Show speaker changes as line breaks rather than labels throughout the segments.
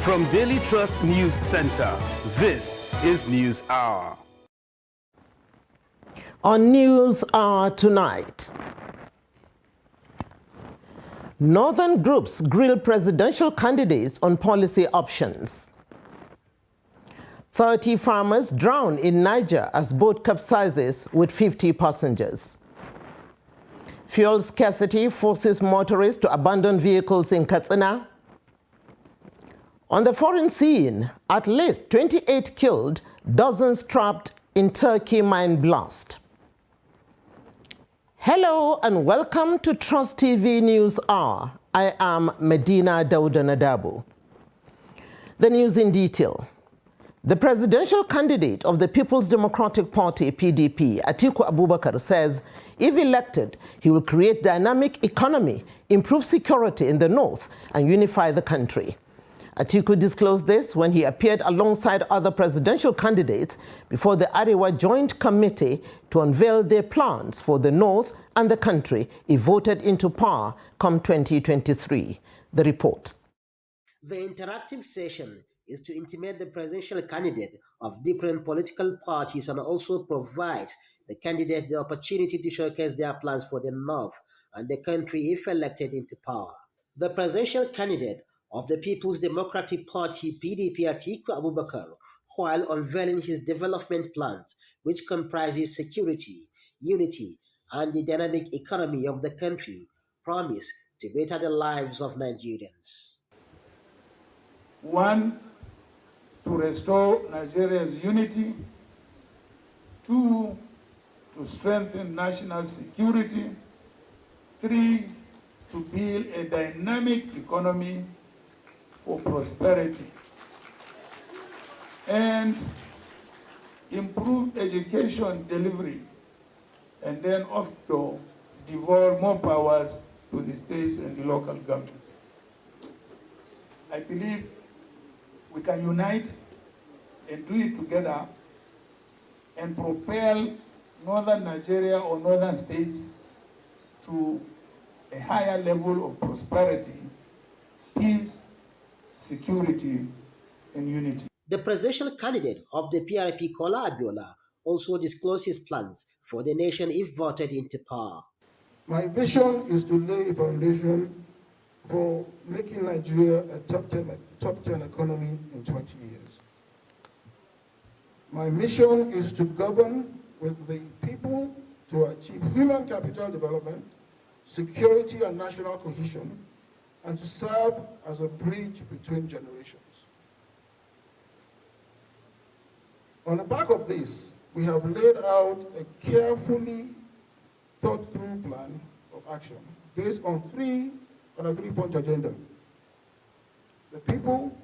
From Daily Trust News Center, this is News Hour.
On News Hour tonight, Northern groups grill presidential candidates on policy options. 30 farmers drown in Niger as boat capsizes with 50 passengers. Fuel scarcity forces motorists to abandon vehicles in Katsina. On the foreign scene, at least 28 killed, dozens trapped in Turkey mine blast. Hello and welcome to Trust TV News Hour. I am Medina Daudanadabu. The news in detail. The presidential candidate of the People's Democratic Party, PDP, Atiku Abubakar, says if elected, he will create dynamic economy, improve security in the north, and unify the country. Atiku disclosed this when he appeared alongside other presidential candidates before the Arewa Joint Committee to unveil their plans for the North and the country if voted into power come 2023. The report.
The interactive session is to intimate the presidential candidate of different political parties and also provides the candidate the opportunity to showcase their plans for the North and the country if elected into power. The presidential candidate of the People's Democratic Party, PDP, Atiku Abubakar, while unveiling his development plans, which comprises security, unity, and the dynamic economy of the country, promised to better the lives of Nigerians.
1, to restore Nigeria's unity. 2, to strengthen national security. 3, to build a dynamic economy for prosperity, and improve education delivery, and then also devolve more powers to the states and the local government. I believe we can unite and do it together and propel northern Nigeria or northern states to a higher level of prosperity, peace, security, and unity.
The presidential candidate of the PRP, Kola Abiola, also disclosed his plans for the nation if voted into power.
My vision is to lay a foundation for making Nigeria a top 10 economy in 20 years. My mission is to govern with the people to achieve human capital development, security and national cohesion, and to serve as a bridge between generations. On the back of this, we have laid out a carefully thought-through plan of action based on a three-point agenda. The people,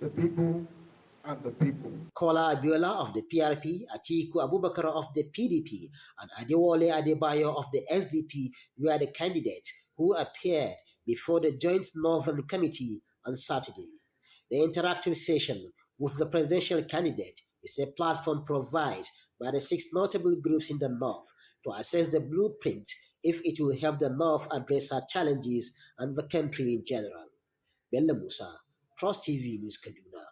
and the people.
Kola Abiola of the PRP, Atiku Abubakar of the PDP, and Adewale Adebayo of the SDP were the candidates who appeared before the Joint Northern Committee on Saturday. The interactive session with the presidential candidate is a platform provided by the 6 notable groups in the North to assess the blueprint if it will help the North address our challenges and the country in general. Bello Musa, Trust TV News, Kaduna.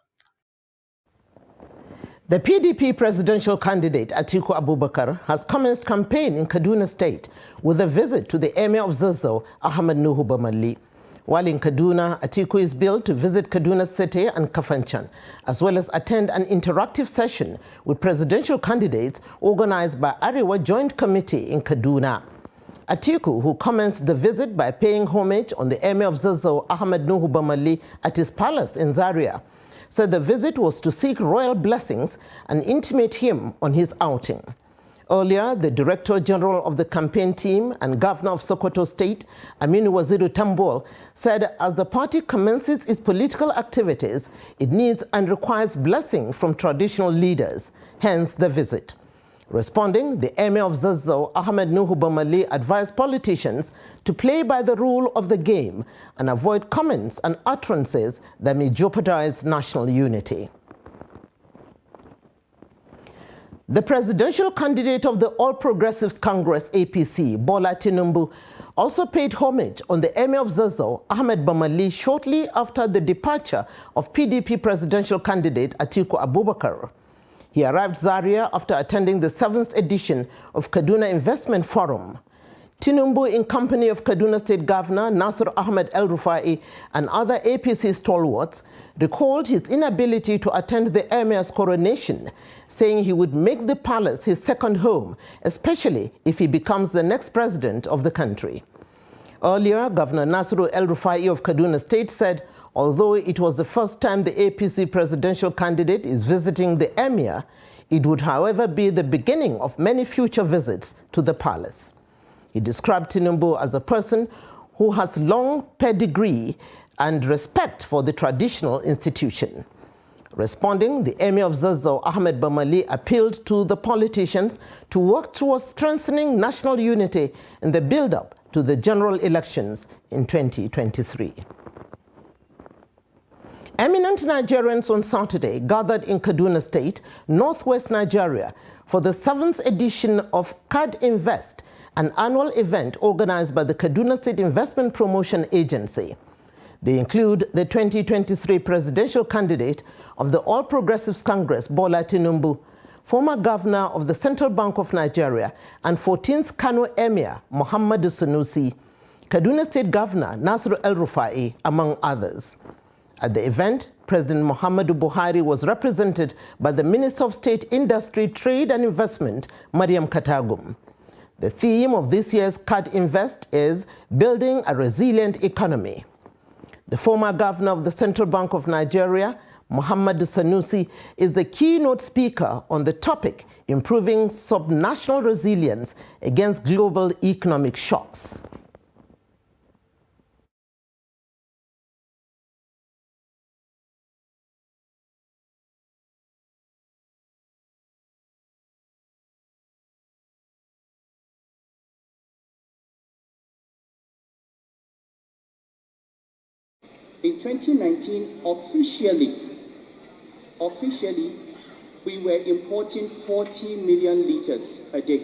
The PDP presidential candidate Atiku Abubakar has commenced campaign in Kaduna State with a visit to the Emir of Zazzau, Ahmed Nuhu Bamalli. While in Kaduna, Atiku is billed to visit Kaduna City and Kafanchan, as well as attend an interactive session with presidential candidates organized by Arewa Joint Committee in Kaduna. Atiku, who commenced the visit by paying homage on the Emir of Zazzau, Ahmed Nuhu Bamalli, at his palace in Zaria, said the visit was to seek royal blessings and intimate him on his outing. Earlier, the Director General of the campaign team and Governor of Sokoto State, Aminu Waziri Tambol, said as the party commences its political activities, it needs and requires blessing from traditional leaders, hence the visit. Responding, the Emir of Zazzau, Ahmed Nuhu Bamalli, advised politicians to play by the rule of the game and avoid comments and utterances that may jeopardize national unity. The presidential candidate of the All Progressives Congress, APC, Bola Tinubu, also paid homage on the Emir of Zazzau, Ahmed Bamalli, shortly after the departure of PDP presidential candidate Atiku Abubakar. He arrived Zaria after attending the 7th edition of Kaduna Investment Forum. Tinubu, in company of Kaduna State Governor Nasir Ahmed El-Rufai and other APC stalwarts, recalled his inability to attend the Emir's coronation, saying he would make the palace his second home, especially if he becomes the next president of the country. Earlier, Governor Nasir El-Rufai of Kaduna State said, although it was the first time the APC presidential candidate is visiting the Emir, it would, however, be the beginning of many future visits to the palace. He described Tinubu as a person who has long pedigree and respect for the traditional institution. Responding, the Emir of Zazzau, Ahmed Bamalli, appealed to the politicians to work towards strengthening national unity in the build-up to the general elections in 2023. Eminent Nigerians on Saturday gathered in Kaduna State, northwest Nigeria, for the 7th edition of CAD Invest, an annual event organized by the Kaduna State Investment Promotion Agency. They include the 2023 presidential candidate of the All Progressives Congress, Bola Tinubu, former governor of the Central Bank of Nigeria, and 14th Kano Emir, Muhammadu Sanusi, Kaduna State Governor Nasir El-Rufai, among others. At the event, President Muhammadu Buhari was represented by the Minister of State Industry, Trade and Investment, Mariam Katagum. The theme of this year's CAD Invest is Building a Resilient Economy. The former governor of the Central Bank of Nigeria, Muhammadu Sanusi, is the keynote speaker on the topic, Improving Subnational Resilience Against Global Economic Shocks.
In 2019, officially, we were importing 40 million liters a day.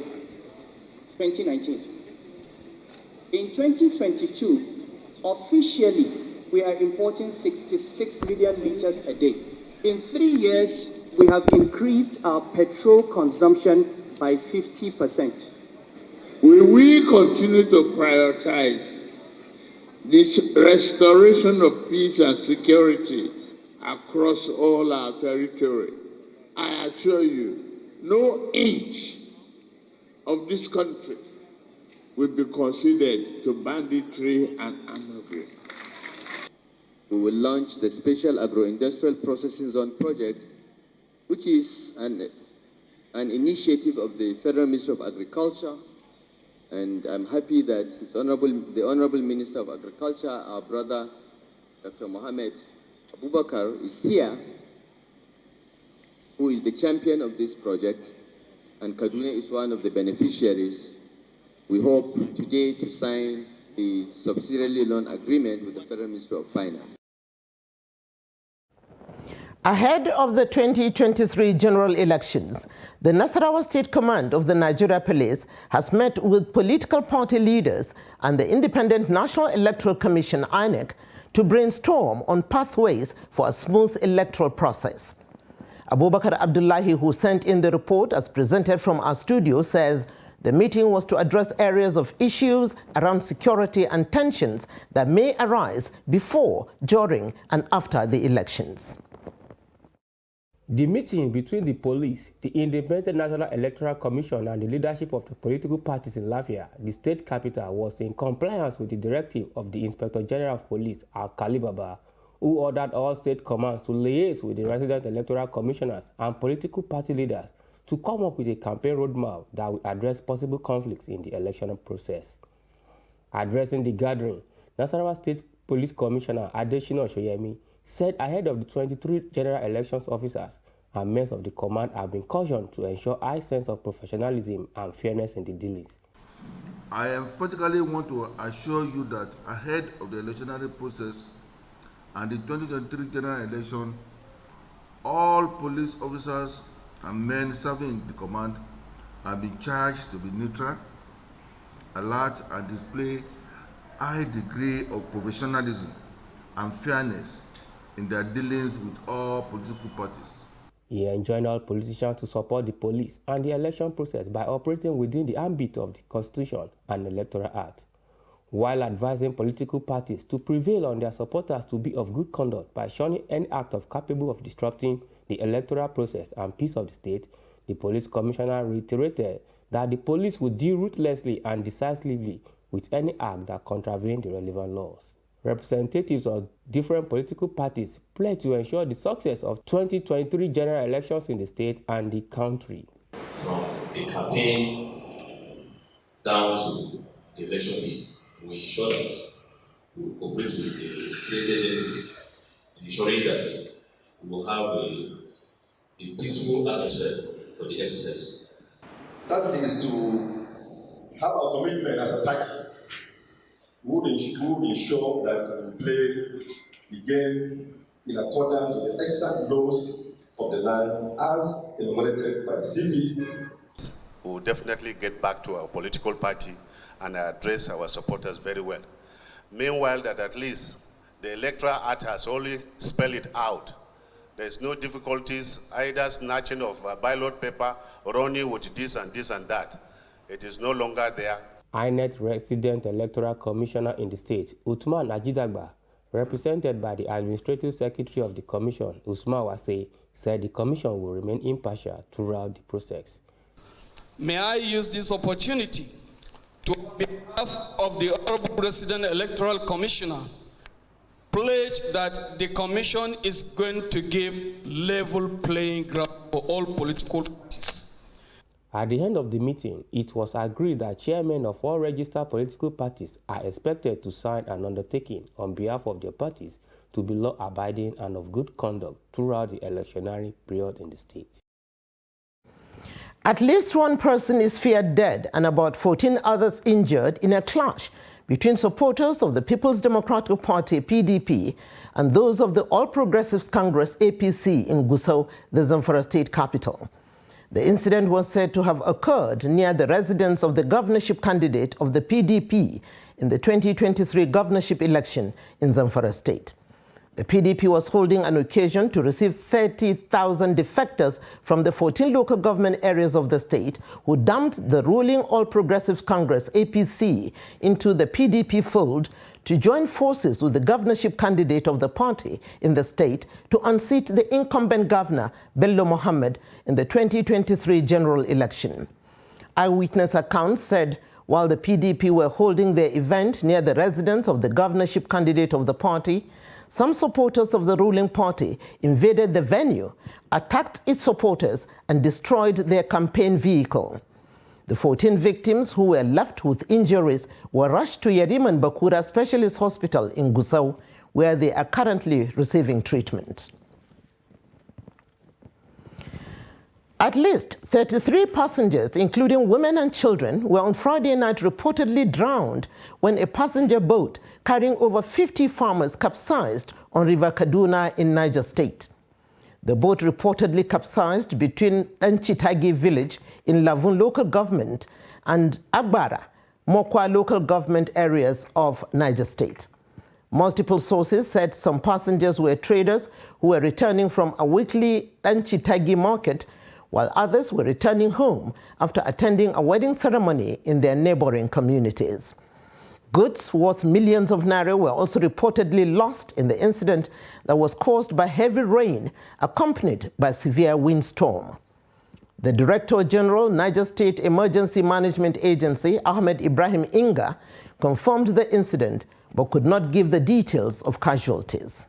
2019. In 2022, officially, we are importing 66 million liters a day. In 3 years, we have increased our petrol consumption by 50%.
Will we continue to prioritize this restoration of peace and security across all our territory? I assure you, no inch of this country will be considered to banditry and armed.
We will launch the Special Agro-Industrial Processing Zone project, which is an initiative of the Federal Ministry of Agriculture. And I'm happy that the Honorable Minister of Agriculture, our brother, Dr. Mohammed Abubakar, is here, who is the champion of this project, and Kaduna is one of the beneficiaries. We hope today to sign the subsidiary loan agreement with the Federal Ministry of Finance.
Ahead of the 2023 general elections, the Nasarawa State Command of the Nigeria Police has met with political party leaders and the Independent National Electoral Commission, INEC, to brainstorm on pathways for a smooth electoral process. Abubakar Abdullahi, who sent in the report as presented from our studio, says the meeting was to address areas of issues around security and tensions that may arise before, during, and after the elections.
The meeting between the police, the Independent National Electoral Commission, and the leadership of the political parties in Lafia, the state capital, was in compliance with the directive of the Inspector General of Police, Alkali Baba, who ordered all state commands to liaise with the resident electoral commissioners and political party leaders to come up with a campaign roadmap that will address possible conflicts in the election process. Addressing the gathering, Nasarawa State Police Commissioner Adeshina Shoyemi said ahead of the 23 general elections officers and men of the command have been cautioned to ensure a high sense of professionalism and fairness in the dealings.
I emphatically want to assure you that ahead of the electionary process and the 2023 general election, all police officers and men serving in the command have been charged to be neutral, alert, and display high degree of professionalism and fairness in their dealings with all political parties.
He enjoined all politicians to support the police and the election process by operating within the ambit of the Constitution and Electoral Act, while advising political parties to prevail on their supporters to be of good conduct by shunning any act of capable of disrupting the electoral process and peace of the state. The police commissioner reiterated that the police would deal ruthlessly and decisively with any act that contravened the relevant laws. Representatives of different political parties pledged to ensure the success of 2023 general elections in the state and the country.
From the campaign down to the election day, we ensure that we will cooperate with the security agencies, ensuring that we will have a peaceful atmosphere for the exercise.
That is to have our commitment as a party. We would ensure that we play the game in accordance with the extant laws of the land as enumerated by the CP.
We will definitely get back to our political party and address our supporters very well. Meanwhile, that at least the Electoral Act has only spelled it out. There's no difficulties, either snatching of ballot paper, running with this and this and that. It is no longer there.
INEC resident electoral commissioner in the state, Uthman Ajidagba, represented by the administrative secretary of the commission, Usman Wase, said the commission will remain impartial throughout the process.
May I use this opportunity to, on behalf of the Honorable Resident Electoral Commissioner, pledge that the commission is going to give level playing ground for all political parties.
At the end of the meeting, it was agreed that chairmen of all registered political parties are expected to sign an undertaking on behalf of their parties to be law-abiding and of good conduct throughout the electionary period in the state.
At least one person is feared dead and about 14 others injured in a clash between supporters of the People's Democratic Party, PDP, and those of the All Progressives Congress, APC, in Gusau, the Zamfara state capital. The incident was said to have occurred near the residence of the governorship candidate of the PDP in the 2023 governorship election in Zamfara state. The PDP was holding an occasion to receive 30,000 defectors from the 14 local government areas of the state who dumped the ruling All Progressives Congress, APC, into the PDP fold to join forces with the governorship candidate of the party in the state to unseat the incumbent governor, Bello Mohammed, in the 2023 general election. Eyewitness accounts said while the PDP were holding their event near the residence of the governorship candidate of the party, some supporters of the ruling party invaded the venue, attacked its supporters, and destroyed their campaign vehicle. The 14 victims who were left with injuries were rushed to Yeriman Bakura Specialist Hospital in Gusau, where they are currently receiving treatment. At least 33 passengers, including women and children, were on Friday night reportedly drowned when a passenger boat carrying over 50 farmers capsized on River Kaduna in Niger State. The boat reportedly capsized between Nchitagi village in Lavun local government and Agbara, Mokwa local government areas of Niger State. Multiple sources said some passengers were traders who were returning from a weekly Nchitagi market, while others were returning home after attending a wedding ceremony in their neighboring communities. Goods worth millions of naira were also reportedly lost in the incident that was caused by heavy rain accompanied by severe windstorm. The Director General, Niger State Emergency Management Agency, Ahmed Ibrahim Inga, confirmed the incident but could not give the details of casualties.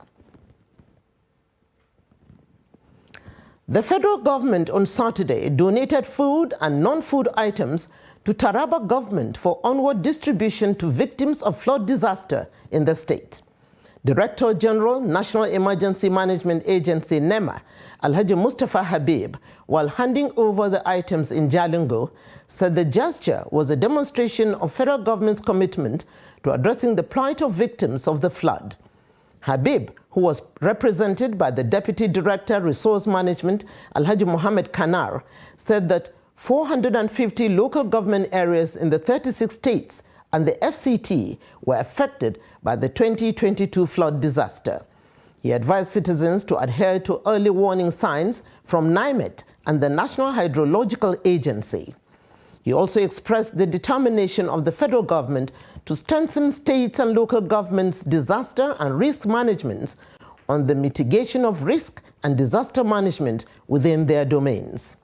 The federal government on Saturday donated food and non-food items to Taraba government for onward distribution to victims of flood disaster in the state. Director General, National Emergency Management Agency, NEMA, Alhaji Mustafa Habib, while handing over the items in Jalingo, said the gesture was a demonstration of federal government's commitment to addressing the plight of victims of the flood. Habib, who was represented by the Deputy Director, Resource Management, Alhaji Mohammed Kanar, said that 450 local government areas in the 36 states and the FCT were affected by the 2022 flood disaster. He advised citizens to adhere to early warning signs from NIMET and the National Hydrological Agency. He also expressed the determination of the federal government to strengthen states and local governments' disaster and risk management on the mitigation of risk and disaster management within their domains.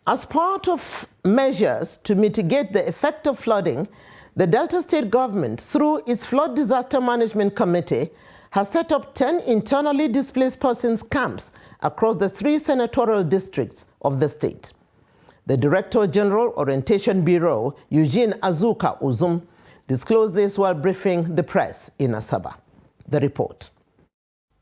As part of measures to mitigate the effect of flooding, the Delta State government, through its Flood Disaster Management Committee, has set up 10 internally displaced persons camps across the 3 senatorial districts of the state. The Director General Orientation Bureau, Eugene Azuka Uzum, disclosed this while briefing the press in Asaba. The report.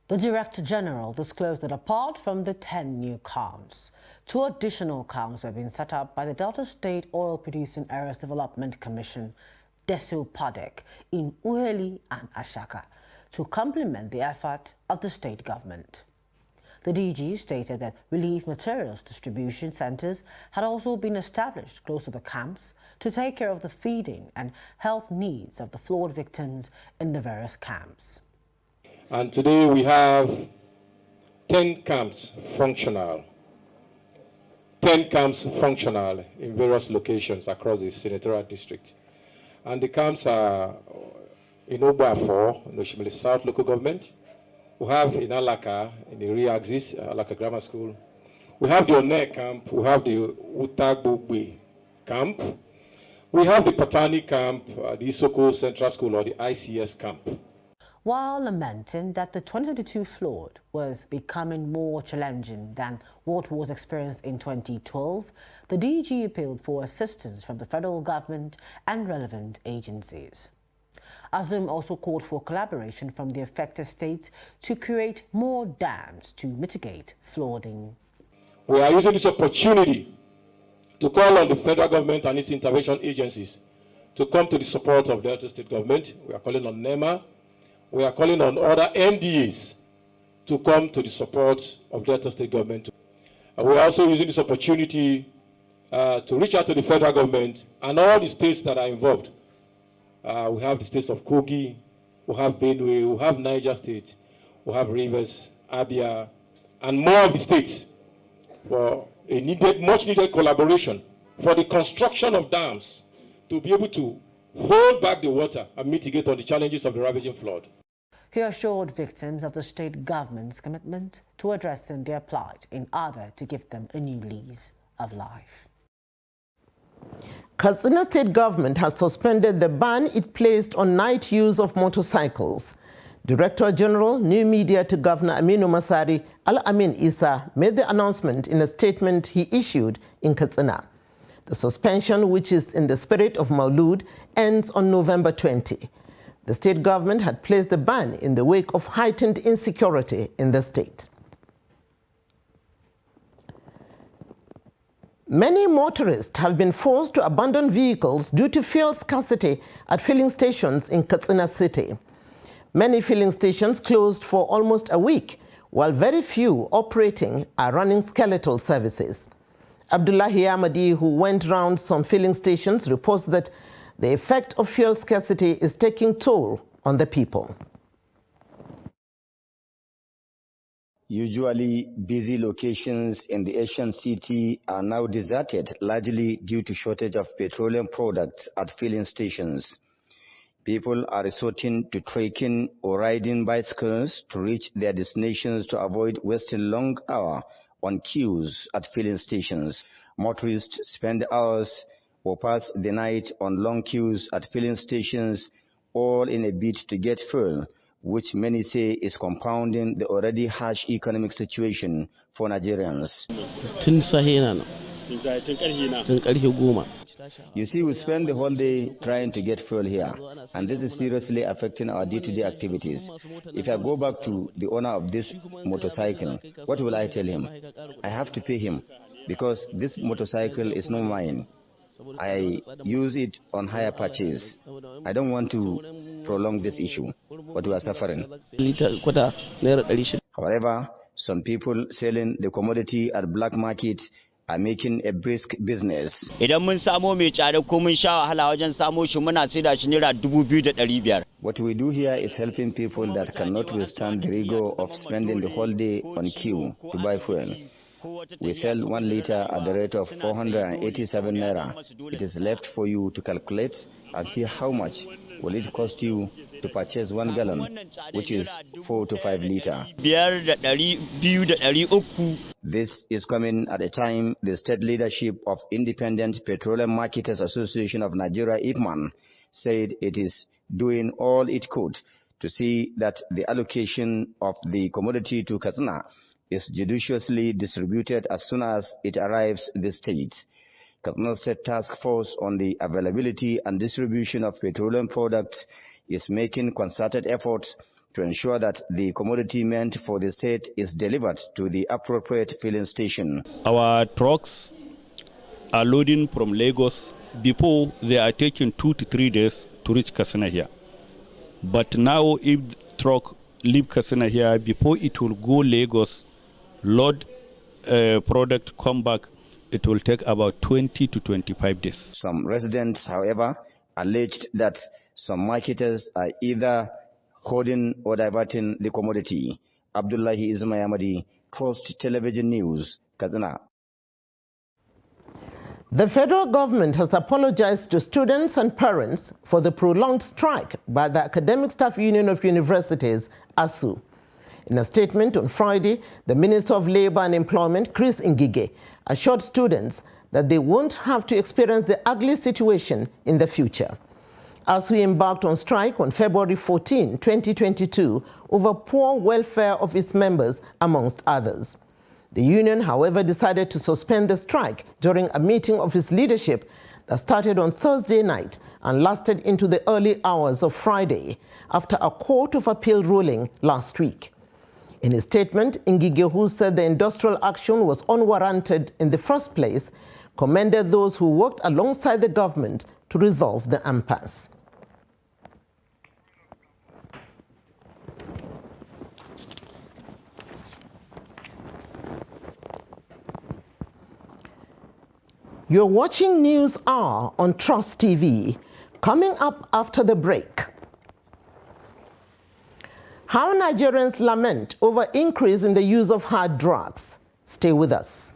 The Director General disclosed that apart from the 10 new camps, 2 additional camps have been set up by the Delta State Oil Producing Areas Development Commission, DESU PADEC, in Uheli and Ashaka, to complement the effort of the state government. The DG stated that relief materials distribution centers had also been established close to the camps to take care of the feeding and health needs of the flood victims in the various camps.
And today we have 10 camps functional. 10 camps functional in various locations across the senatorial district. And the camps are in Obuafo, in Oshimili South local government. We have in Alaka, in the Rio-Axis, Alaka Grammar School. We have the One camp, we have the Utagbogbe camp. We have the Patani camp, the Isoko Central School or the ICS camp.
While lamenting that the 2022 flood was becoming more challenging than what was experienced in 2012, the DG appealed for assistance from the federal government and relevant agencies. Azum also called for collaboration from the affected states to create more dams to mitigate flooding.
We are using this opportunity to call on the federal government and its intervention agencies to come to the support of the Delta State government. We are calling on NEMA. We are calling on other MDAs to come to the support of Delta State government. And we are also using this opportunity to reach out to the federal government and all the states that are involved. We have the states of Kogi, we have Benue, we have Niger State, we have Rivers, Abia, and more of the states for a much needed collaboration for the construction of dams to be able to hold back the water and mitigate on the challenges of the ravaging flood.
He assured victims of the state government's commitment to addressing their plight in order to give them a new lease of life.
Katsina State government has suspended the ban it placed on night use of motorcycles. Director General, New Media to Governor Aminu Masari, Al-Amin Isa, made the announcement in a statement he issued in Katsina. The suspension, which is in the spirit of Maulud, ends on November 20. The state government had placed the ban in the wake of heightened insecurity in the state. Many motorists have been forced to abandon vehicles due to fuel scarcity at filling stations in Katsina City. Many filling stations closed for almost a week, while very few operating are running skeletal services. Abdullahi Ahmadi, who went round some filling stations, reports that the effect of fuel scarcity is taking toll on the people.
Usually busy locations in the Asian city are now deserted, largely due to shortage of petroleum products at filling stations. People are resorting to trekking or riding bicycles to reach their destinations to avoid wasting long hours on queues at filling stations. Motorists spend hours or pass the night on long queues at filling stations, all in a bid to get fuel, which many say is compounding the already harsh economic situation for Nigerians. You see, we spend the whole day trying to get fuel here, and this is seriously affecting our day-to-day activities. If I go back to the owner of this motorcycle, what will I tell him? I have to pay him, because this motorcycle is not mine. I use it on hire purchase. I don't want to prolong this issue, but we are suffering. However, some people selling the commodity at black market are making a brisk business.
Idan mun samo mai tsada ko mun sha wahala wajen samo shi muna saida shi naira 2,500.
What we do here is helping people that cannot withstand the rigor of spending the whole day on queue to buy fuel. We sell 1 liter at the rate of 487 naira. It is left for you to calculate and see how much will it cost you to purchase 1 gallon, which is 4 to 5 liter. This is coming at a time the state leadership of Independent Petroleum Marketers Association of Nigeria, IPMAN, said it is doing all it could to see that the allocation of the commodity to Katsina is judiciously distributed as soon as it arrives the state. Katsina State Task Force on the Availability and Distribution of Petroleum Products is making concerted efforts to ensure that the commodity meant for the state is delivered to the appropriate filling station.
Our trucks are loading from Lagos. Before, they are taking 2 to 3 days to reach Katsina here. But now, if the truck leave Katsina here, before it will go Lagos, load product, come back, it will take about 20 to 25 days.
Some residents, however, alleged that some marketers are either hoarding or diverting the commodity. Abdullahi Ismayamadi, Trust Television News, Katsina.
The federal government has apologized to students and parents for the prolonged strike by the Academic Staff Union of Universities, ASU. In a statement on Friday, the Minister of Labor and Employment, Chris Ngige, assured students that they won't have to experience the ugly situation in the future. ASU embarked on strike on February 14, 2022, over poor welfare of its members, amongst others. The union, however, decided to suspend the strike during a meeting of its leadership that started on Thursday night and lasted into the early hours of Friday, after a Court of Appeal ruling last week. In his statement, Ngige, who said the industrial action was unwarranted in the first place, commended those who worked alongside the government to resolve the impasse. You're watching News Hour on Trust TV. Coming up after the break, how Nigerians lament over increase in the use of hard drugs. Stay with us.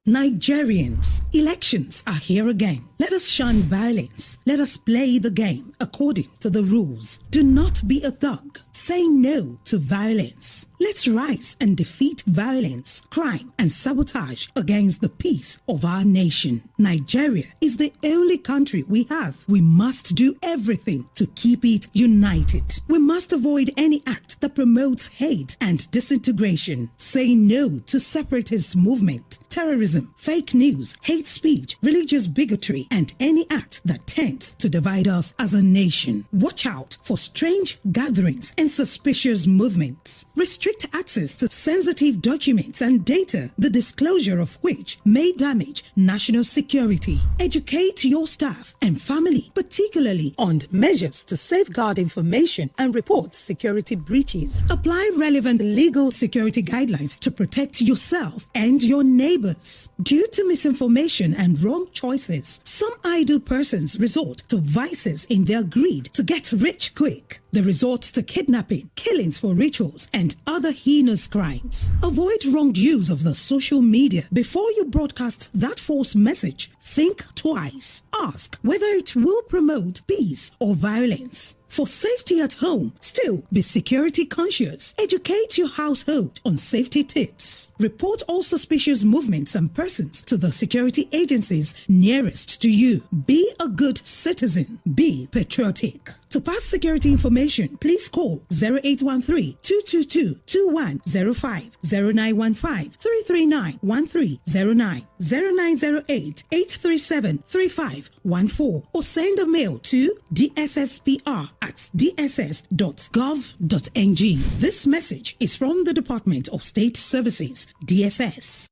Nigerians, elections are here again. Let us shun violence. Let us play the game according to the rules. Do not be a thug. Say no to violence. Let's rise and defeat violence, crime, and sabotage against the peace of our nation. Nigeria is the only country we have. We must do everything to keep it united. We must avoid any act that promotes hate and disintegration. Say no to separatist movement, terrorism, fake news, hate speech, religious bigotry, and any act that tends to divide us as a nation. Watch out for strange gatherings and suspicious movements. Restrict access to sensitive documents and data, the disclosure of which may damage national security. Educate your staff and family, particularly on measures to safeguard information and report security breaches. Apply relevant legal security guidelines to protect yourself and your neighbors. Due to misinformation and wrong choices, some idle persons resort to vices in their greed to get rich quick. They resort to kidnapping, killings for rituals, and other heinous crimes. Avoid wrong use of the social media. Before you broadcast that false message, think twice. Ask whether it will promote peace or violence. For safety at home, still be security conscious. Educate your household on safety tips. Report all suspicious movements and persons to the security agencies nearest to you. Be a good citizen. Be patriotic. To pass security information, please call 0813-222-2105, 0915-339-1309, 0908-837-3514, or send a mail to dsspr@dss.gov.ng. This message is from the Department of State Services, DSS.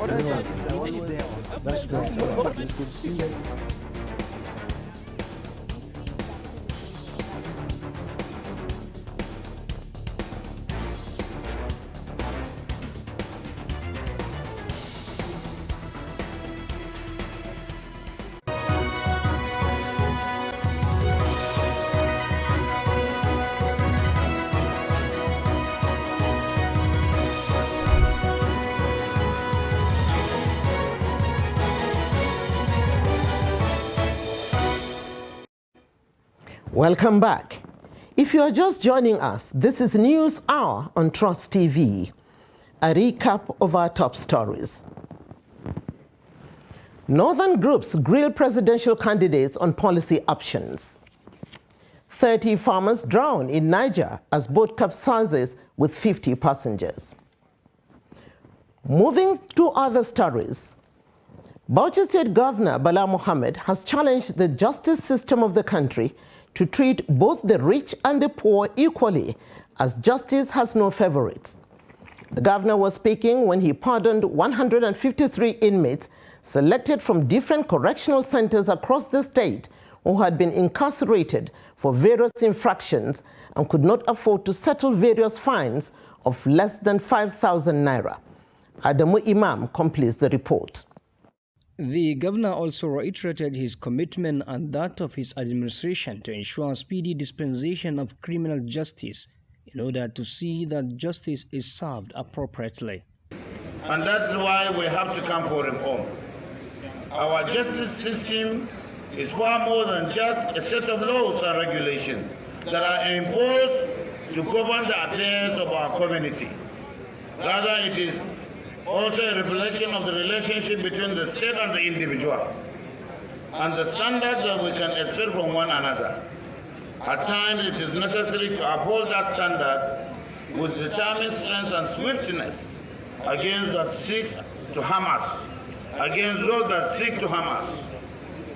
That's great. It's good to see you.
Welcome back. If you are just joining us, this is News Hour on Trust TV. A recap of our top stories. Northern groups grill presidential candidates on policy options. 30 farmers drown in Niger as boat capsizes with 50 passengers. Moving to other stories. Bauchi State Governor Bala Mohammed has challenged the justice system of the country to treat both the rich and the poor equally, as justice has no favorites. The governor was speaking when he pardoned 153 inmates selected from different correctional centers across the state who had been incarcerated for various infractions and could not afford to settle various fines of less than 5,000 naira. Adamu Imam completes the report.
The governor also reiterated his commitment and that of his administration to ensure speedy dispensation of criminal justice in order to see that justice is served appropriately.
And that's why we have to come for reform. Our justice system is far more than just a set of laws and regulations that are imposed to govern the affairs of our community. Rather, it is also a reflection of the relationship between the state and the individual, and the standards that we can expect from one another. At times, it is necessary to uphold that standard with determined strength and swiftness against that seek to harm us, against those that seek to harm us,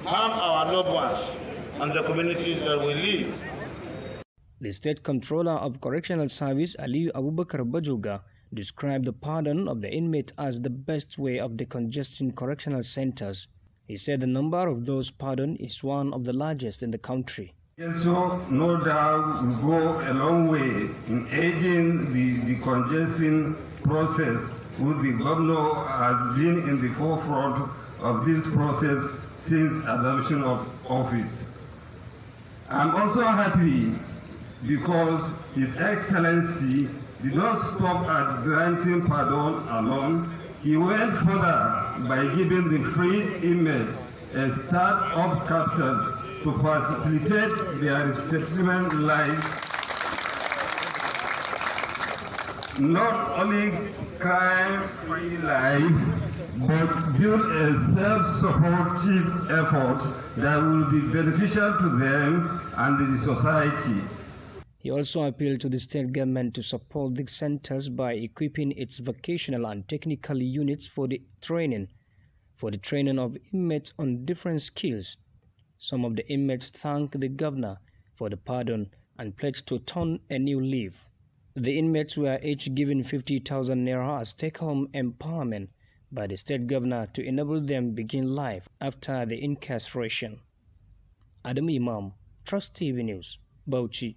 harm our loved ones and the communities that we live.
The State Controller of Correctional Service, Aliyu Abubakar Bajoga, described the pardon of the inmate as the best way of decongesting correctional centers. He said the number of those pardoned is one of the largest in the country.
Yes, so no doubt will go a long way in aiding the decongesting process, which the governor has been in the forefront of this process since adoption of office. I'm also happy because His Excellency did not stop at granting pardon alone. He went further by giving the freed inmate a start-up capital to facilitate their resettlement life. Not only crime-free life, but build a self-supportive effort that will be beneficial to them and the society.
He also appealed to the state government to support the centers by equipping its vocational and technical units for the training of inmates on different skills. Some of the inmates thanked the governor for the pardon and pledged to turn a new leaf. The inmates were each given 50,000 naira as take-home empowerment by the state governor to enable them begin life after the incarceration. Adam Imam, Trust TV News, Bauchi.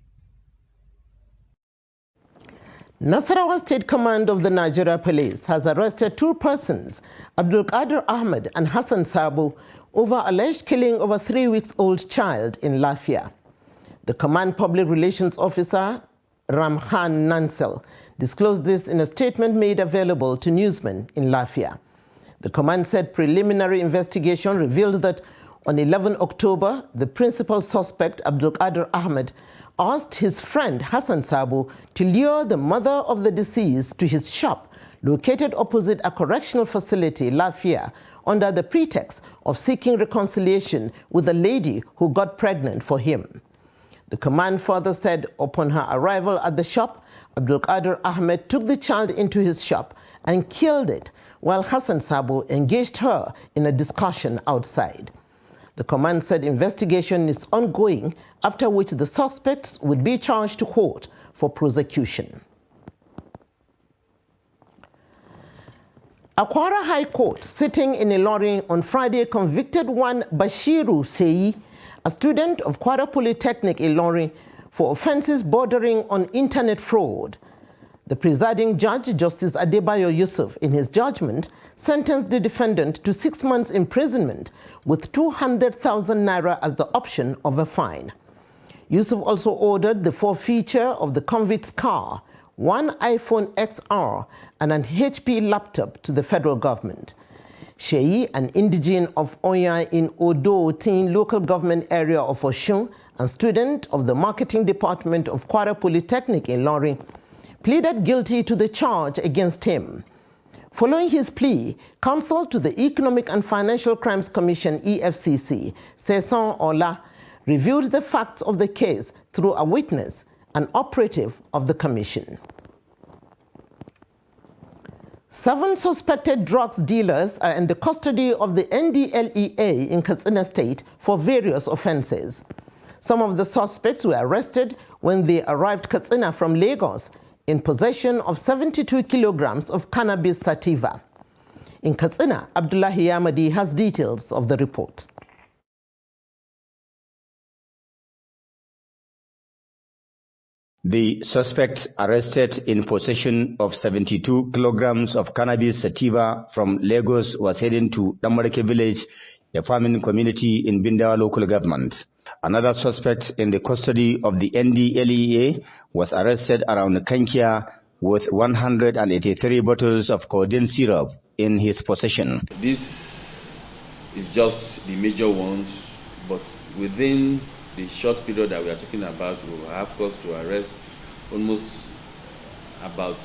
Nasarawa State Command of the Nigeria Police has arrested 2 persons, Abdul Qadir Ahmed and Hassan Sabu, over alleged killing of a 3-week-old child in Lafia. The Command Public Relations Officer, Ramkhan Nansel, disclosed this in a statement made available to newsmen in Lafia. The command said preliminary investigation revealed that on 11 October, the principal suspect, Abdul Qadir Ahmed, asked his friend Hassan Sabu to lure the mother of the deceased to his shop located opposite a correctional facility, Lafia, under the pretext of seeking reconciliation with a lady who got pregnant for him. The command further said upon her arrival at the shop, Abdul Qadir Ahmed took the child into his shop and killed it, while Hassan Sabu engaged her in a discussion outside. The command said investigation is ongoing, after which the suspects would be charged to court for prosecution. Akwara High Court, sitting in Ilorin on Friday, convicted one Bashiru Seyi, a student of Kwara Polytechnic Ilorin, for offences bordering on internet fraud. The presiding judge, Justice Adebayo Yusuf, in his judgment, sentenced the defendant to 6 months imprisonment with 200,000 naira as the option of a fine. Yusuf also ordered the forfeiture of the convict's car, one iPhone XR, and an HP laptop to the federal government. Sheyi, an indigene of Oya in Odo-Tin local government area of Oshun and student of the marketing department of Kwara Polytechnic in Ilorin, pleaded guilty to the charge against him. Following his plea, counsel to the Economic and Financial Crimes Commission, EFCC, Sesan Ola, reviewed the facts of the case through a witness, an operative of the commission. 7 suspected drugs dealers are in the custody of the NDLEA in Katsina State for various offenses. Some of the suspects were arrested when they arrived Katsina from Lagos in possession of 72 kilograms of cannabis sativa. In Katsina, Abdullahi Yamadi has details of the report.
The suspects arrested in possession of 72 kilograms of cannabis sativa from Lagos was heading to Damareke village, a farming community in Bindawa local government. Another suspect in the custody of the NDLEA was arrested around Kankia with 183 bottles of codeine syrup in his possession.
This is just the major ones, but within the short period that we are talking about, we will have got to arrest almost about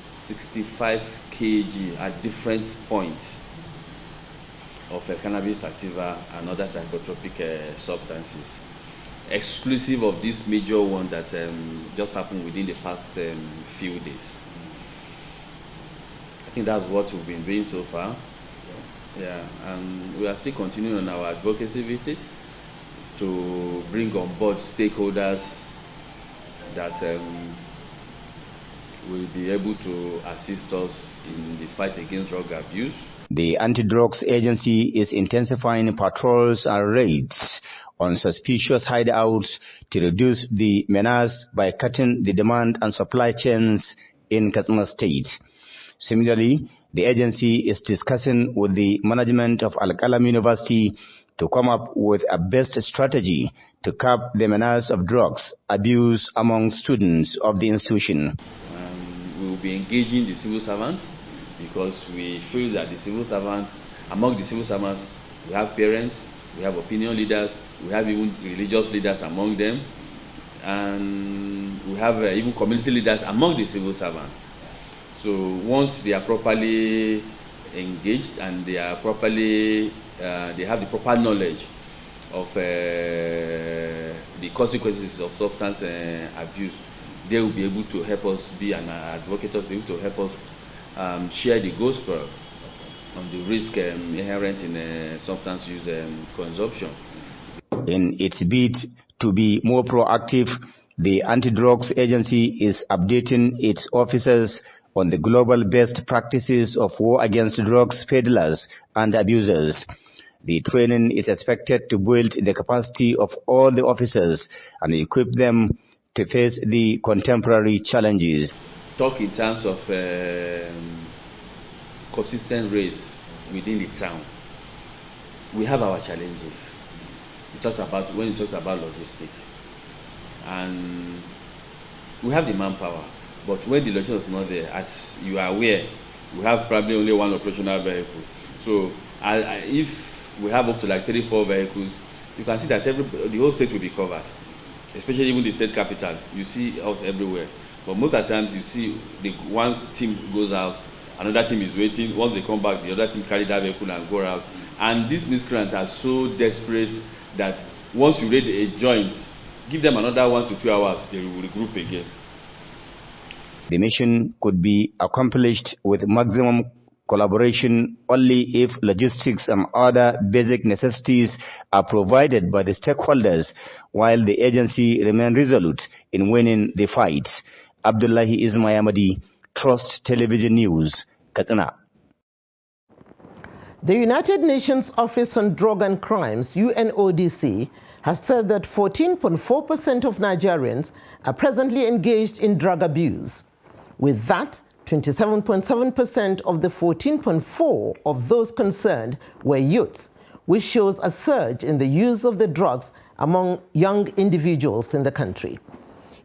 65 kg at different points of cannabis sativa and other psychotropic substances, exclusive of this major one that just happened within the past few days. I think that's what we've been doing so far. Yeah, and we are still continuing on our advocacy visit to bring on board stakeholders that will be able to assist us in the fight against drug abuse.
The anti-drugs agency is intensifying patrols and raids on suspicious hideouts to reduce the menace by cutting the demand and supply chains in Katsina State. Similarly, the agency is discussing with the management of Al-Qalam University to come up with a best strategy to curb the menace of drugs abuse among students of the institution.
We will be engaging the civil servants because we feel that the civil servants, among the civil servants, we have parents, we have opinion leaders, we have even religious leaders among them, and we have even community leaders among the civil servants. So once they are properly engaged and they are properly they have the proper knowledge of the consequences of substance abuse, they will be able to help us be an advocate, be able to help us share the gospel on the risk inherent in substance use consumption.
In its bid to be more proactive, the anti-drugs agency is updating its officers on the global best practices of war against drugs peddlers and abusers. The training is expected to build the capacity of all the officers and equip them to face the contemporary challenges.
Talk in terms of consistent raids within the town. We have our challenges. When you talk about logistics, and we have the manpower, but when the logistics is not there, as you are aware, we have probably only one operational vehicle. So if we have up to like 34 vehicles, you can see that the whole state will be covered, especially even the state capitals. You see us everywhere. But most of the times you see one team goes out, another team is waiting. Once they come back, the other team carry that vehicle and go out. And these miscreants are so desperate that once you raid a joint, give them another 1 to 2 hours, they will regroup again.
The mission could be accomplished with maximum collaboration only if logistics and other basic necessities are provided by the stakeholders, while the agency remains resolute in winning the fight. Abdullahi Ismail Yamadi, Trust Television News, Katsina.
The United Nations Office on Drug and Crimes, UNODC, has said that 14.4% of Nigerians are presently engaged in drug abuse. With that, 27.7% of the 14.4% of those concerned were youths, which shows a surge in the use of the drugs among young individuals in the country.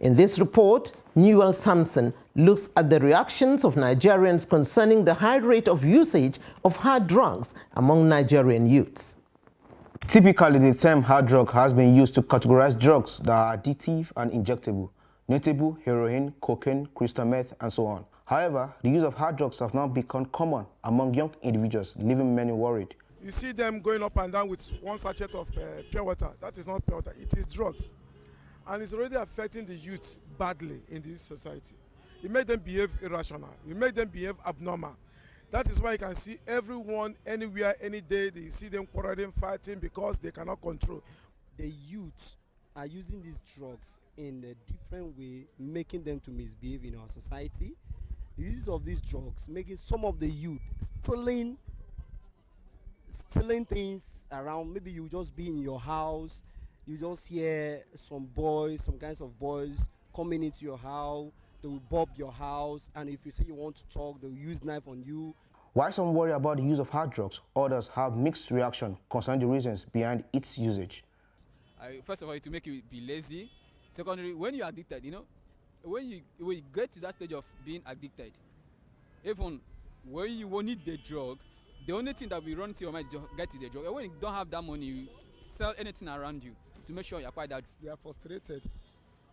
In this report, Newell Sampson looks at the reactions of Nigerians concerning the high rate of usage of hard drugs among Nigerian youths.
Typically, the term hard drug has been used to categorize drugs that are addictive and injectable, notable heroin, cocaine, crystal meth, and so on. However, the use of hard drugs have now become common among young individuals, leaving many worried.
You see them going up and down with one sachet of pure water. That is not pure water, it is drugs. And it's already affecting the youth badly in this society. It makes them behave irrational. It makes them behave abnormal. That is why you can see everyone, anywhere, any day, they see them quarreling, fighting because they cannot control.
The youth are using these drugs in a different way, making them to misbehave in our society. The use of these drugs making some of the youth stealing things around. Maybe you just be in your house, you just hear some kinds of boys coming into your house, they will bomb your house, and if you say you want to talk, they will use knife on you.
While some worry about the use of hard drugs, others have mixed reaction concerning the reasons behind its usage.
First of all, to make you be lazy. Secondly, when you're addicted, when you get to that stage of being addicted, even when you won't need the drug, the only thing that will run to your mind is to get to the drug. And when you don't have that money, you sell anything around you to make sure you acquire that.
They are frustrated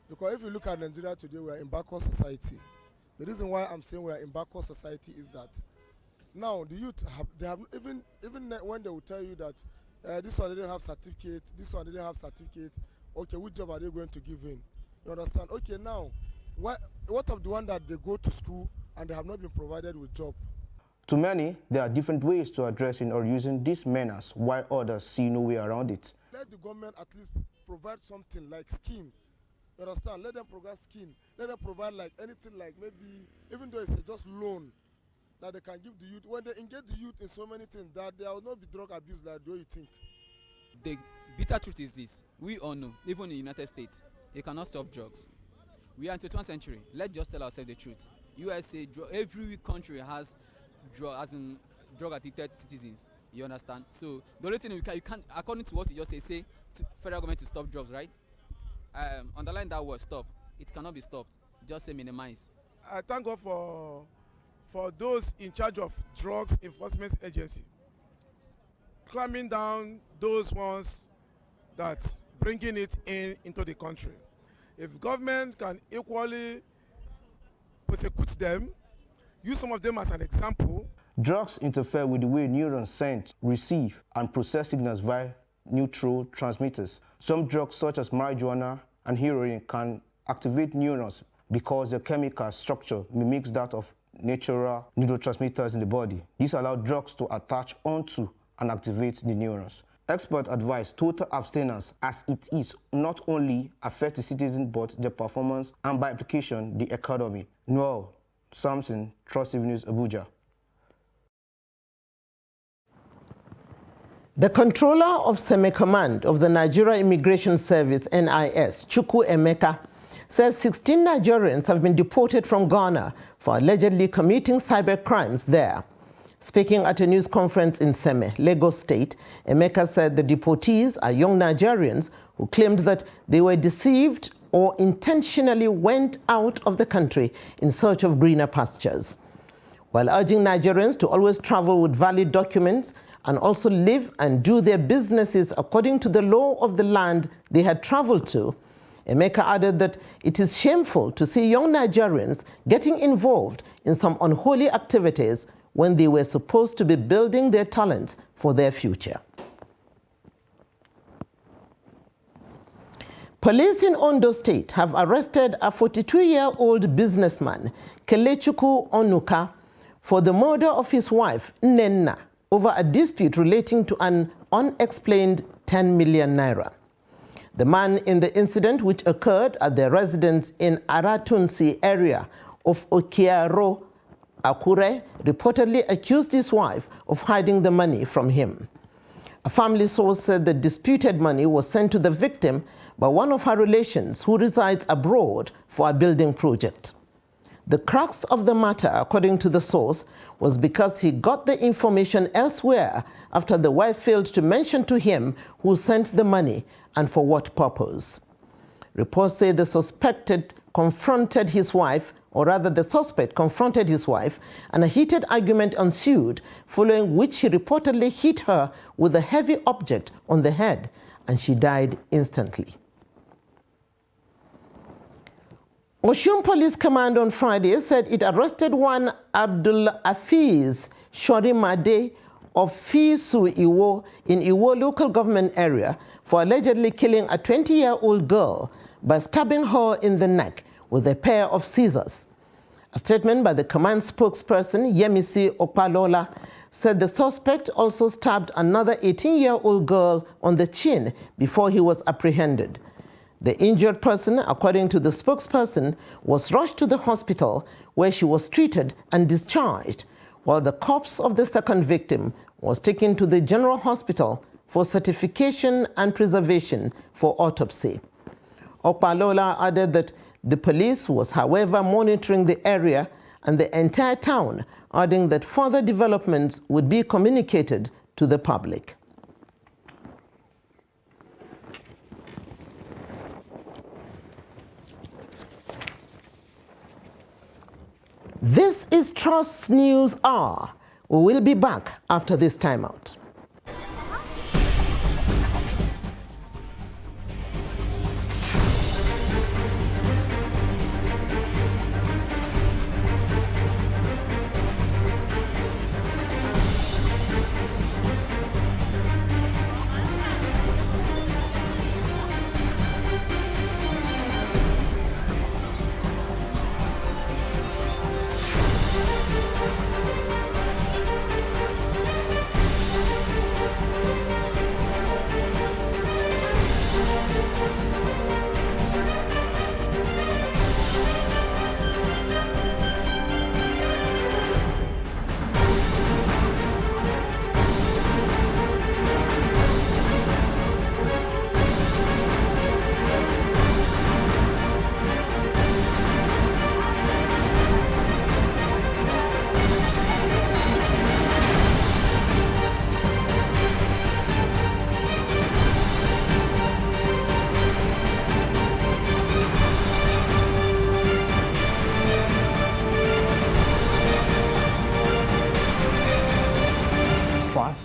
because if you look at Nigeria today, we are in backward society. The reason why I'm saying we are in backward society is that now the youth have even when they will tell you that this one didn't have certificate, this one didn't have certificate. Okay, which job are they going to give in? You understand? Okay, now what of the one that they go to school and they have not been provided with job?
To many, there are different ways to addressing or using these menace, while others see no way around it.
Let the government at least provide something like scheme. You understand? Let them provide scheme. Let them provide like anything like maybe, even though it's just loan that they can give the youth. When they engage the youth in so many things, that there will not be drug abuse like the way you think.
The bitter truth is this. We all know, even in the United States, you cannot stop drugs. We are in the 21st century. Let's just tell ourselves the truth. USA, every country has drug addicted citizens. You understand? So the only thing you can, according to what you just say to federal government to stop drugs, right? Underline that word, stop. It cannot be stopped. Just say minimize.
I thank God for those in charge of drugs enforcement agency, clamping down those ones that bringing it into the country. If government can equally prosecute them, use some of them as an example.
Drugs interfere with the way neurons send, receive, and process signals via neurotransmitters. Some drugs, such as marijuana and heroin, can activate neurons because the chemical structure mimics that of natural neurotransmitters in the body. This allows drugs to attach onto and activate the neurons. Experts advise total abstinence, as it is not only affect the citizen but their performance and by application the economy. Newell Sampson, Trust TV News, Abuja.
The controller of Semi-Command of the Nigeria Immigration Service, NIS, Chukwu Emeka, says 16 Nigerians have been deported from Ghana for allegedly committing cyber crimes there. Speaking at a news conference in Seme, Lagos State, Emeka said the deportees are young Nigerians who claimed that they were deceived or intentionally went out of the country in search of greener pastures. While urging Nigerians to always travel with valid documents and also live and do their businesses according to the law of the land they had traveled to, Emeka added that it is shameful to see young Nigerians getting involved in some unholy activities when they were supposed to be building their talents for their future. Police in Ondo State have arrested a 42-year-old businessman, Kelechukwu Onuka, for the murder of his wife, Nnenna, over a dispute relating to an unexplained 10 million naira. The man in the incident, which occurred at their residence in Aratunsi area of Okiaro, Akure reportedly accused his wife of hiding the money from him. A family source said the disputed money was sent to the victim by one of her relations who resides abroad for a building project. The crux of the matter, according to the source, was because he got the information elsewhere after the wife failed to mention to him who sent the money and for what purpose. Reports say the suspect confronted his wife, and a heated argument ensued, following which he reportedly hit her with a heavy object on the head, and she died instantly. Osun Police Command on Friday said it arrested one Abdul Afiz Shorimade of Fisu Iwo in Iwo local government area for allegedly killing a 20-year-old girl by stabbing her in the neck with a pair of scissors. A statement by the command spokesperson, Yemisi Opalola, said the suspect also stabbed another 18-year-old girl on the chin before he was apprehended. The injured person, according to the spokesperson, was rushed to the hospital where she was treated and discharged, while the corpse of the second victim was taken to the general hospital for certification and preservation for autopsy. Opalola added that the police was, however, monitoring the area and the entire town, adding that further developments would be communicated to the public. This is Trust News Hour. We will be back after this timeout.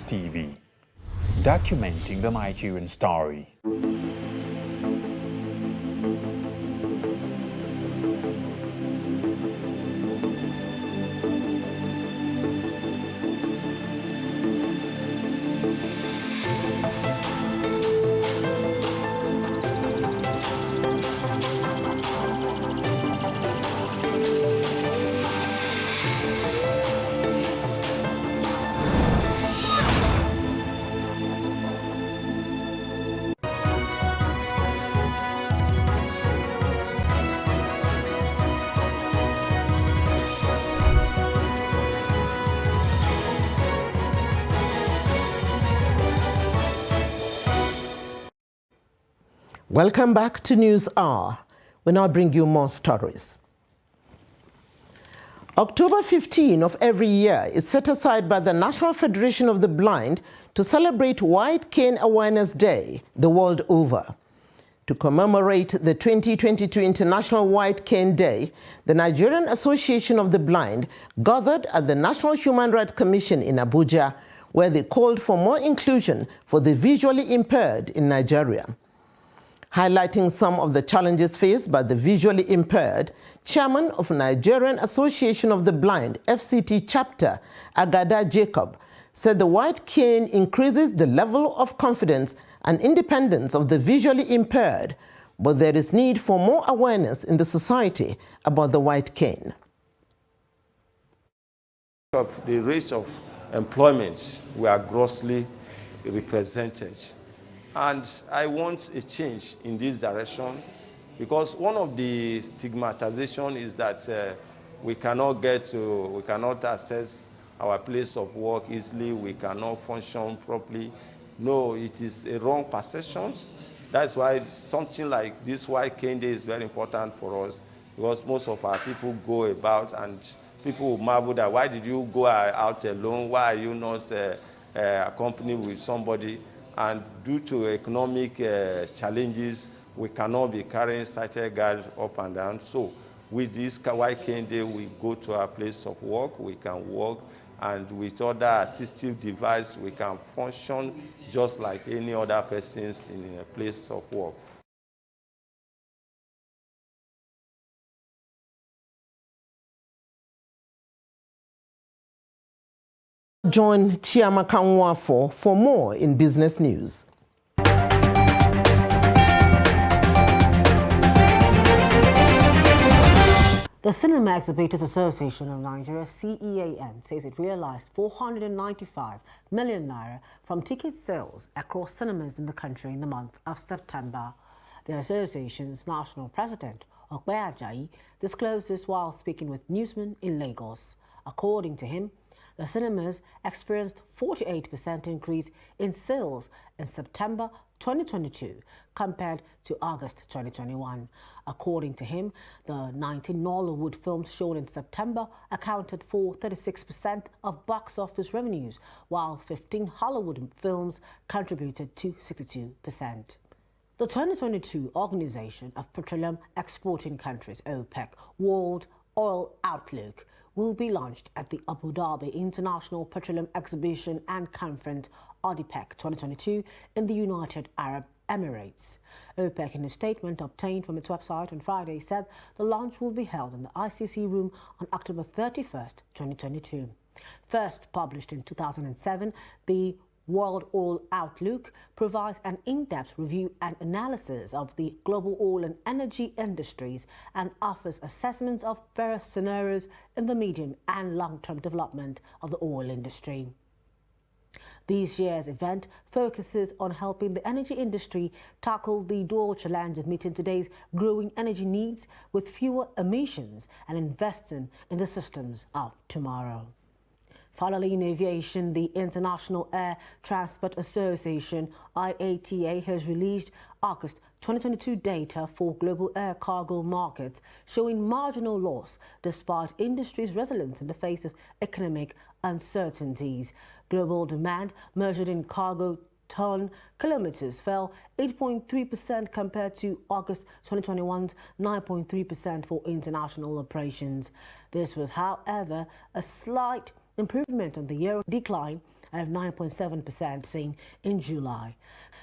TV, documenting the Nigerian story.
Welcome back to News Hour. We now bring you more stories. October 15 of every year is set aside by the National Federation of the Blind to celebrate White Cane Awareness Day the world over. To commemorate the 2022 International White Cane Day, the Nigerian Association of the Blind gathered at the National Human Rights Commission in Abuja, where they called for more inclusion for the visually impaired in Nigeria. Highlighting some of the challenges faced by the visually impaired, Chairman of Nigerian Association of the Blind, FCT Chapter, Agada Jacob, said the white cane increases the level of confidence and independence of the visually impaired, but there is need for more awareness in the society about the white cane.
The rates of employment were grossly represented. And I want a change in this direction, because one of the stigmatization is that we cannot access our place of work easily, we cannot function properly. No, it is a wrong perception. That's why something like this White Cane Day is very important for us, because most of our people go about and people will marvel that why did you go out alone? Why are you not accompanied with somebody? And due to economic challenges, we cannot be carrying satchel guards up and down. So with this White Cane Day, we go to our place of work, we can work, and with other assistive devices, we can function just like any other persons in a place of work.
Join Chiamaka Nwafo for more in business news.
The Cinema Exhibitors Association of Nigeria, CEAN, says it realized 495 million naira from ticket sales across cinemas in the country in the month of September. The association's national president, Okpe Ajayi, disclosed this while speaking with newsmen in Lagos. According to him, the cinemas experienced 48% increase in sales in September 2022 compared to August 2021. According to him, the 19 Nollywood films shown in September accounted for 36% of box office revenues, while 15 Hollywood films contributed to 62%. The 2022 Organization of Petroleum Exporting Countries, OPEC, World Oil Outlook will be launched at the Abu Dhabi International Petroleum Exhibition and Conference, ADIPEC 2022, in the United Arab Emirates. OPEC, in a statement obtained from its website on Friday, said the launch will be held in the ICC room on October 31st, 2022. First published in 2007, the World Oil Outlook provides an in-depth review and analysis of the global oil and energy industries and offers assessments of various scenarios in the medium and long-term development of the oil industry. This year's event focuses on helping the energy industry tackle the dual challenge of meeting today's growing energy needs with fewer emissions and investing in the systems of tomorrow. Finally, in aviation, the International Air Transport Association, IATA, has released August 2022 data for global air cargo markets, showing marginal loss despite industry's resilience in the face of economic uncertainties. Global demand, measured in cargo ton kilometers, fell 8.3% compared to August 2021's 9.3% for international operations. This was, however, a slight improvement on the year decline of 9.7% seen in July.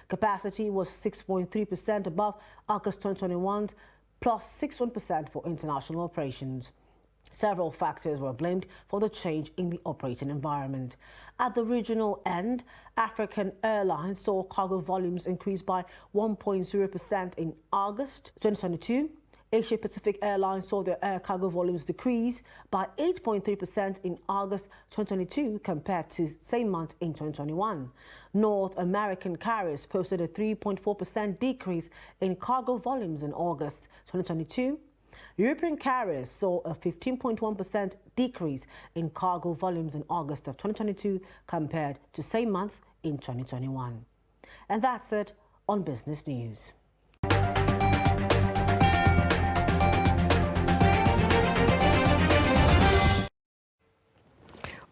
Capacity was 6.3% above August 2021's plus 6.1% for international operations. Several factors were blamed for the change in the operating environment. At the regional end, African Airlines saw cargo volumes increase by 1.0% in August 2022. Asia Pacific Airlines saw their air cargo volumes decrease by 8.3% in August 2022 compared to same month in 2021. North American carriers posted a 3.4% decrease in cargo volumes in August 2022. European carriers saw a 15.1% decrease in cargo volumes in August of 2022 compared to same month in 2021. And that's it on Business News.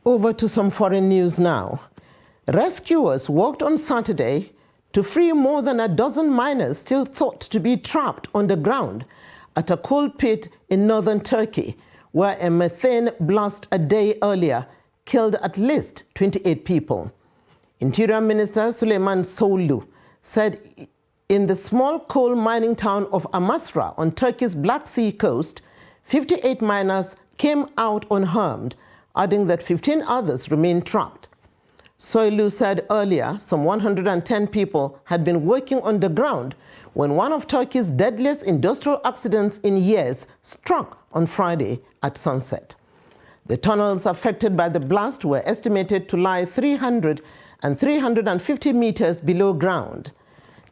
Over to some foreign news now. Rescuers worked on Saturday to free more than a dozen miners still thought to be trapped underground at a coal pit in northern Turkey, where a methane blast a day earlier killed at least 28 people. Interior Minister Süleyman Soylu said in the small coal mining town of Amasra on Turkey's Black Sea coast, 58 miners came out unharmed, adding that 15 others remain trapped. Soylu said earlier some 110 people had been working underground when one of Turkey's deadliest industrial accidents in years struck on Friday at sunset. The tunnels affected by the blast were estimated to lie 300 and 350 meters below ground.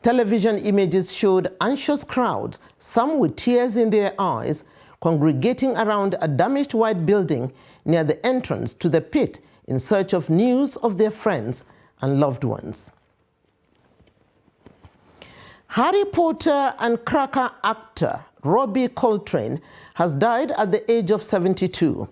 Television images showed anxious crowds, some with tears in their eyes, congregating around a damaged white building near the entrance to the pit in search of news of their friends and loved ones. Harry Potter and Cracker actor Robbie Coltrane has died at the age of 72.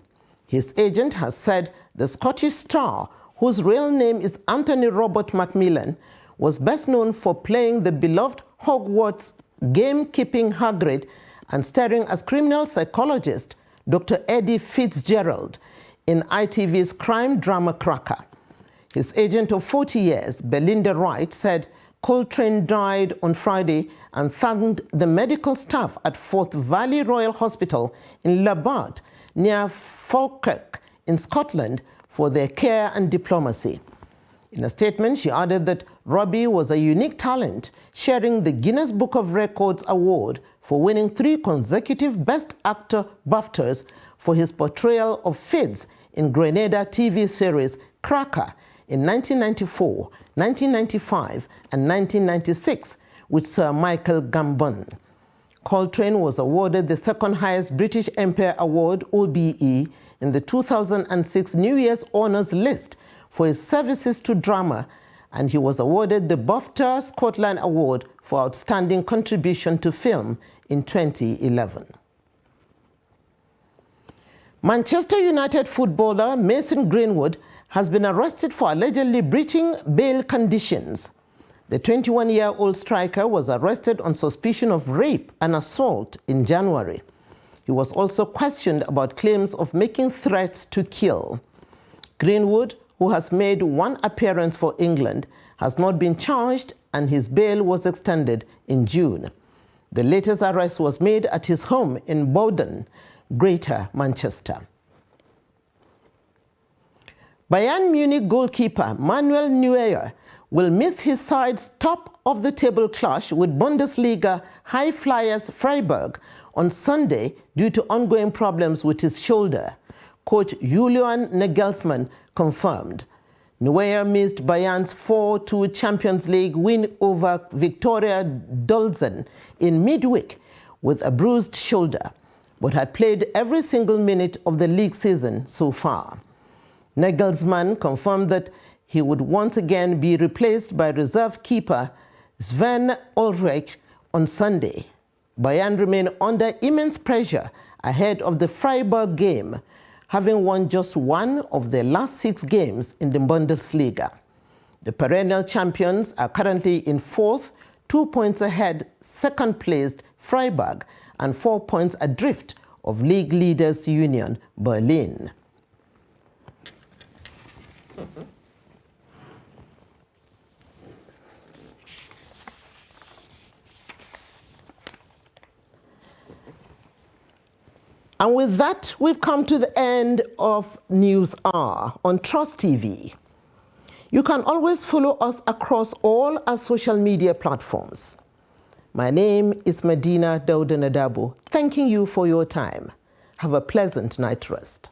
His agent has said the Scottish star, whose real name is Anthony Robert Macmillan, was best known for playing the beloved Hogwarts gamekeeping Hagrid and starring as criminal psychologist Dr. Eddie Fitzgerald in ITV's crime drama Cracker. His agent of 40 years, Belinda Wright, said Coltrane died on Friday and thanked the medical staff at Forth Valley Royal Hospital in Labbart, near Falkirk in Scotland, for their care and diplomacy. In a statement, she added that Robbie was a unique talent, sharing the Guinness Book of Records award for winning 3 consecutive Best Actor BAFTAs for his portrayal of Fitz in Grenada TV series Cracker in 1994, 1995, and 1996 with Sir Michael Gambon. Coltrane was awarded the second highest British Empire Award, OBE, in the 2006 New Year's Honours list for his services to drama, and he was awarded the BAFTA Scotland Award for Outstanding Contribution to Film in 2011. Manchester United footballer Mason Greenwood has been arrested for allegedly breaching bail conditions. The 21-year-old striker was arrested on suspicion of rape and assault in January. He was also questioned about claims of making threats to kill. Greenwood, who has made 1 appearance for England, has not been charged, and his bail was extended in June. The latest arrest was made at his home in Bowden, Greater Manchester. Bayern Munich goalkeeper Manuel Neuer will miss his side's top-of-the-table clash with Bundesliga high flyers Freiburg on Sunday due to ongoing problems with his shoulder, coach Julian Nagelsmann confirmed. Neuer missed Bayern's 4-2 Champions League win over Victoria Dulzen in midweek with a bruised shoulder, but had played every single minute of the league season so far. Nagelsmann confirmed that he would once again be replaced by reserve keeper Sven Ulreich on Sunday. Bayern remain under immense pressure ahead of the Freiburg game, having won just 1 of their last 6 games in the Bundesliga. The perennial champions are currently in 4th, 2 points ahead second-placed Freiburg and 4 points adrift of league leaders Union Berlin. And with that, we've come to the end of News Hour on Trust TV. You can always follow us across all our social media platforms. My name is Medina Dauda Nadabo, thanking you for your time. Have a pleasant night rest.